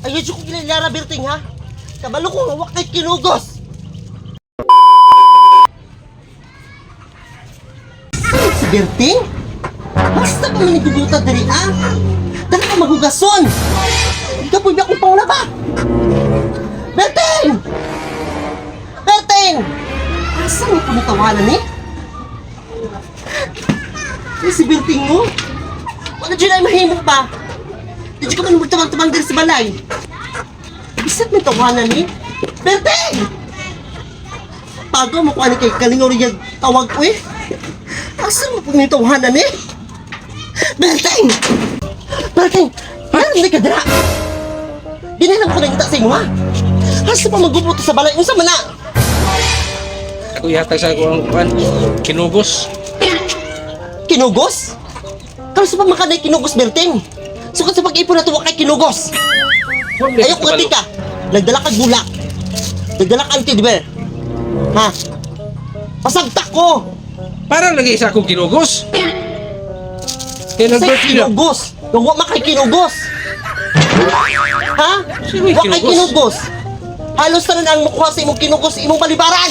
Ayun ko kinilara Berting ha. Kabalo ko nga wakay kinugos. Ay, si Berting? Basta pa manigugutan diri ah. Dala ka magugason. Hindi ka pwede akong panglaba. Berting! Berting! Asa mo pumutawanan eh? Ay, si Berting mo? Wala dyan ay mahimok pa. Di ko man magtamang-tamang diri sa balay. Bisat may tawanan eh. Berting! Tago mo kung ano kay Kalingor yung tawag ko eh. Asa mo pumitawanan eh? Berting! Berting! Meron di ka dira! Ginalang ko na kita sa inyo ha! Asa pa magbubuto sa balay? Unsa man na? Ako yata sa akong kinugos. Kinugos? Kaso pa makanay kinugos, Berting? Sukat sa pag-ipon na tuwa kay kinugos! Ayaw ko ka! Nagdala kag bulak! Nagdala kag anti-diber! Ha? Pasagtak ko! Parang lagi isa akong kinugos. Kaya Say nag-birthday na. kinugos! Yung wa makay kinugos! Ha? Sino yung Wa kay kinugos? kinugos! Halos na rin ang mukha sa imong kinugos, imong balibaran!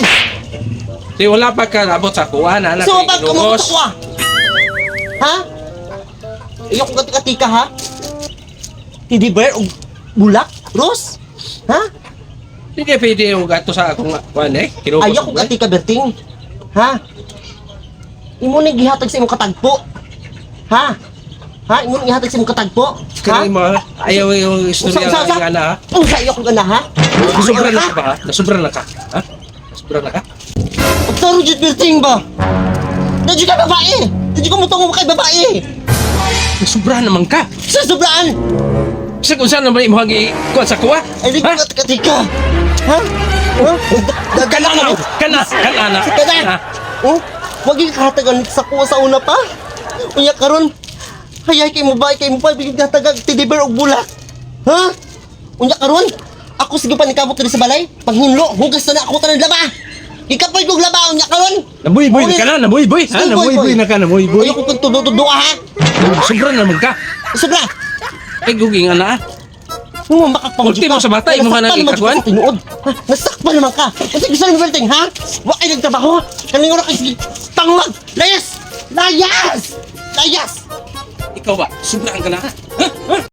Di wala pa ka nabot sa kuha na anak So, kay ba't ka kinugos. mamutok ka? Ha? Ayaw ko katika ha? Teddy bear o bulak? Rose? Ha? Hindi pwede yung gato sa akong kuhan eh. Kinugos. Ayaw ko katika, Berting. Ha? Imo nang gihatag sa imong katagpo. Ha? Ha? Imo nang gihatag sa imong katagpo. Ha? Kaya mo, ayaw yung istorya Usa- ng ana ha. Ang sayo ko gana ha? Nasubra na ka ba ha? Nasubra na ka. Ha? Nasubra na ka? Pagtaro dyan, Berting ba? Nadyo ka babae! Nadyo ka mutong kay babae! Nasubra naman ka. Sa sobraan! Kasi kung saan naman imo hagi kuhan sa kuha? Ay, di ko Ha? katika! Ha? Ha? Kana na! Kana! Kana na! Kada! Oh, wag yung kahatagan sa kuha sa una pa. Unya karon, hayay kay mo ba kay mo pa bigyan katagag tidiber og bulak. Ha? Unya karon, ako sige pa nikabot diri sa balay, panghinlo, hugas na ako tanan laba. Ikapoy kog laba unya karon. Nabuy-buy na ka na! Nabuy-buy! Ha? Still boy, Nabuy-buy boy. na ka! Nabuy-buy! Ayaw ko kung tudo ha. Sobra naman ka! Sobra. Ay, guging ana. Mo makakpang Ulti mo sa bata, imo nga nang ikakuan? Tinuod. Ha? Nasakpan naman ka. Kasi gusto mo Berting, ha? Wa ay nagtrabaho. Kaningor ka sige. Tangwag. Layas. Layas. Layas. Ikaw ba? Sobrang ka na ha? Ha?